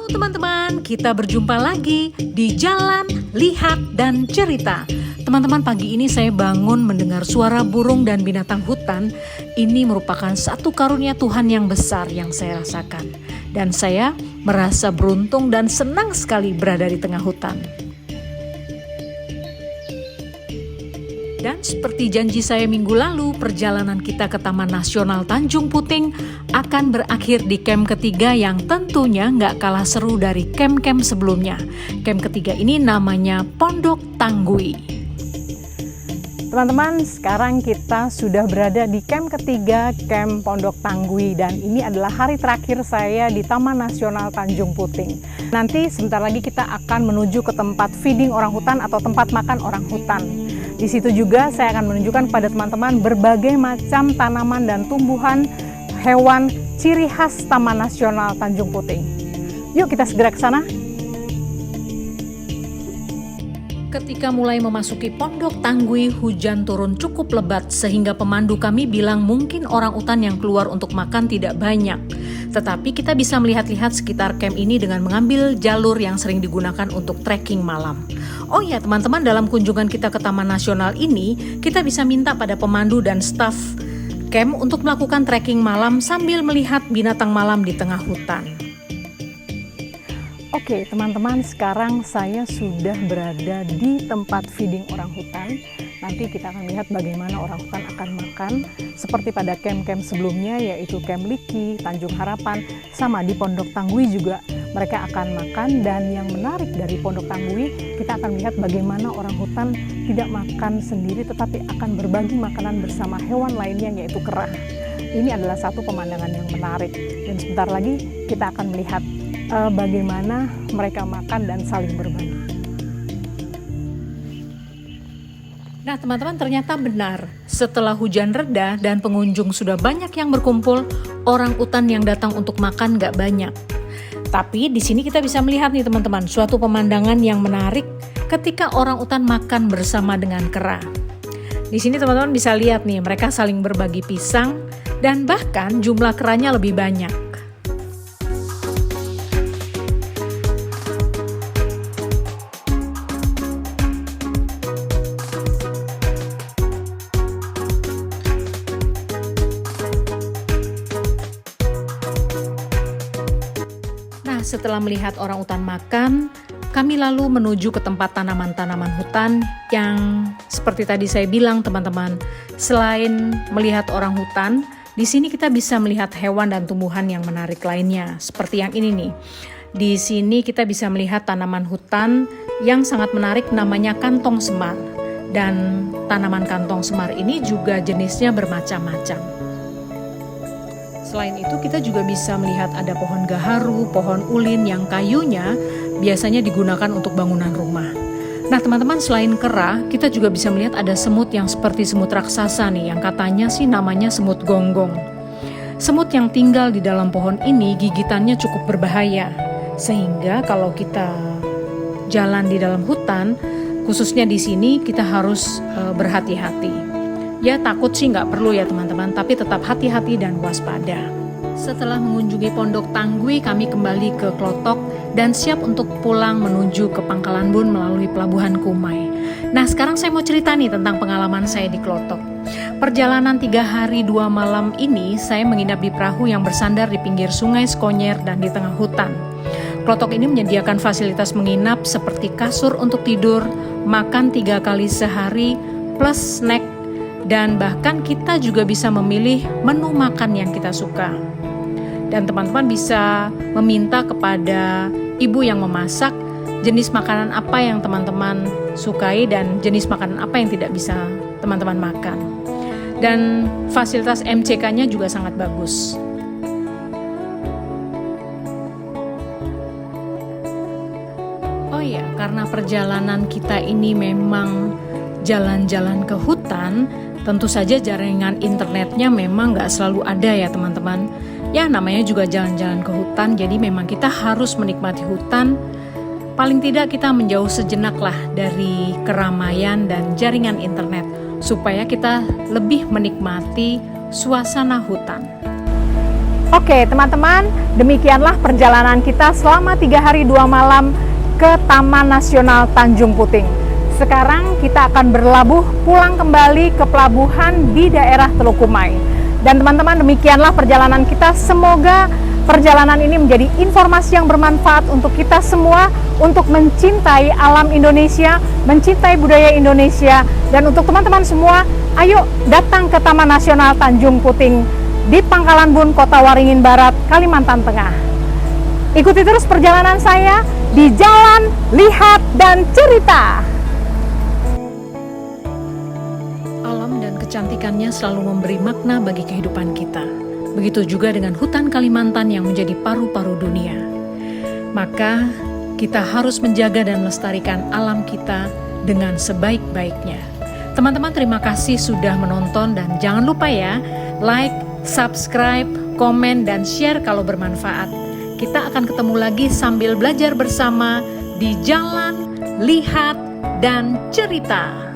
teman-teman, kita berjumpa lagi di Jalan, Lihat, dan Cerita. Teman-teman, pagi ini saya bangun mendengar suara burung dan binatang hutan. Ini merupakan satu karunia Tuhan yang besar yang saya rasakan. Dan saya merasa beruntung dan senang sekali berada di tengah hutan. Dan seperti janji saya minggu lalu, perjalanan kita ke Taman Nasional Tanjung Puting akan berakhir di camp ketiga yang tentunya nggak kalah seru dari camp-camp sebelumnya. Camp ketiga ini namanya Pondok Tanggui. Teman-teman, sekarang kita sudah berada di camp ketiga, camp Pondok Tanggui, dan ini adalah hari terakhir saya di Taman Nasional Tanjung Puting. Nanti sebentar lagi kita akan menuju ke tempat feeding orang hutan atau tempat makan orang hutan. Di situ juga saya akan menunjukkan kepada teman-teman berbagai macam tanaman dan tumbuhan hewan ciri khas Taman Nasional Tanjung Puting. Yuk kita segera ke sana. Ketika mulai memasuki Pondok Tanggui, hujan turun cukup lebat sehingga pemandu kami bilang mungkin orang utan yang keluar untuk makan tidak banyak. Tetapi kita bisa melihat-lihat sekitar camp ini dengan mengambil jalur yang sering digunakan untuk trekking malam. Oh ya teman-teman, dalam kunjungan kita ke Taman Nasional ini, kita bisa minta pada pemandu dan staf camp untuk melakukan trekking malam sambil melihat binatang malam di tengah hutan. Oke teman-teman, sekarang saya sudah berada di tempat feeding orang hutan. Nanti kita akan lihat bagaimana orang hutan akan makan seperti pada camp-camp sebelumnya, yaitu Camp Liki, Tanjung Harapan, sama di Pondok Tanggui juga mereka akan makan. Dan yang menarik dari Pondok Tanggui, kita akan lihat bagaimana orang hutan tidak makan sendiri tetapi akan berbagi makanan bersama hewan lainnya, yaitu kera. Ini adalah satu pemandangan yang menarik, dan sebentar lagi kita akan melihat bagaimana mereka makan dan saling berbagi. Nah teman-teman, ternyata benar, setelah hujan reda dan pengunjung sudah banyak yang berkumpul, orang utan yang datang untuk makan gak banyak. Tapi di sini kita bisa melihat nih teman-teman, suatu pemandangan yang menarik ketika orang utan makan bersama dengan kera. Di sini teman-teman bisa lihat nih, mereka saling berbagi pisang dan bahkan jumlah keranya lebih banyak. Setelah melihat orang utan makan, kami lalu menuju ke tempat tanaman-tanaman hutan yang seperti tadi saya bilang teman-teman, selain melihat orang hutan, di sini kita bisa melihat hewan dan tumbuhan yang menarik lainnya, seperti yang ini nih. Di sini kita bisa melihat tanaman hutan yang sangat menarik, namanya kantong semar. Dan tanaman kantong semar ini juga jenisnya bermacam-macam. Selain itu kita juga bisa melihat ada pohon gaharu, pohon ulin yang kayunya biasanya digunakan untuk bangunan rumah. Nah teman-teman, selain kera, kita juga bisa melihat ada semut yang seperti semut raksasa nih, yang katanya sih namanya semut gonggong. Semut yang tinggal di dalam pohon ini gigitannya cukup berbahaya, sehingga kalau kita jalan di dalam hutan, khususnya di sini kita harus berhati-hati. Ya takut sih nggak perlu ya teman-teman, tapi tetap hati-hati dan waspada. Setelah mengunjungi Pondok Tanggui, kami kembali ke Klotok dan siap untuk pulang menuju ke Pangkalan Bun melalui Pelabuhan Kumai. Nah sekarang saya mau cerita nih tentang pengalaman saya di Klotok. Perjalanan 3 hari 2 malam ini saya menginap di perahu yang bersandar di pinggir sungai Skonyer dan di tengah hutan. Klotok ini menyediakan fasilitas menginap seperti kasur untuk tidur, makan 3 kali sehari, plus snack, dan bahkan kita juga bisa memilih menu makan yang kita suka. Dan teman-teman bisa meminta kepada ibu yang memasak jenis makanan apa yang teman-teman sukai dan jenis makanan apa yang tidak bisa teman-teman makan. Dan fasilitas MCK-nya juga sangat bagus. Oh iya, karena perjalanan kita ini memang jalan-jalan ke hutan, tentu saja jaringan internetnya memang nggak selalu ada ya teman-teman. Ya namanya juga jalan-jalan ke hutan, jadi memang kita harus menikmati hutan. Paling tidak kita menjauh sejenak lah dari keramaian dan jaringan internet, supaya kita lebih menikmati suasana hutan. Oke teman-teman, demikianlah perjalanan kita selama 3 hari 2 malam ke Taman Nasional Tanjung Puting. Sekarang kita akan berlabuh pulang kembali ke pelabuhan di daerah Teluk Kumai. Dan teman-teman, demikianlah perjalanan kita. Semoga perjalanan ini menjadi informasi yang bermanfaat untuk kita semua, untuk mencintai alam Indonesia, mencintai budaya Indonesia. Dan untuk teman-teman semua, ayo datang ke Taman Nasional Tanjung Puting di Pangkalan Bun, Kota Waringin Barat, Kalimantan Tengah. Ikuti terus perjalanan saya di Jalan, Lihat, dan Cerita. Alam dan kecantikannya selalu memberi makna bagi kehidupan kita. Begitu juga dengan hutan Kalimantan yang menjadi paru-paru dunia. Maka kita harus menjaga dan melestarikan alam kita dengan sebaik-baiknya. Teman-teman, terima kasih sudah menonton dan jangan lupa ya, like, subscribe, komen, dan share kalau bermanfaat. Kita akan ketemu lagi sambil belajar bersama di Jalan, Lihat, dan Cerita.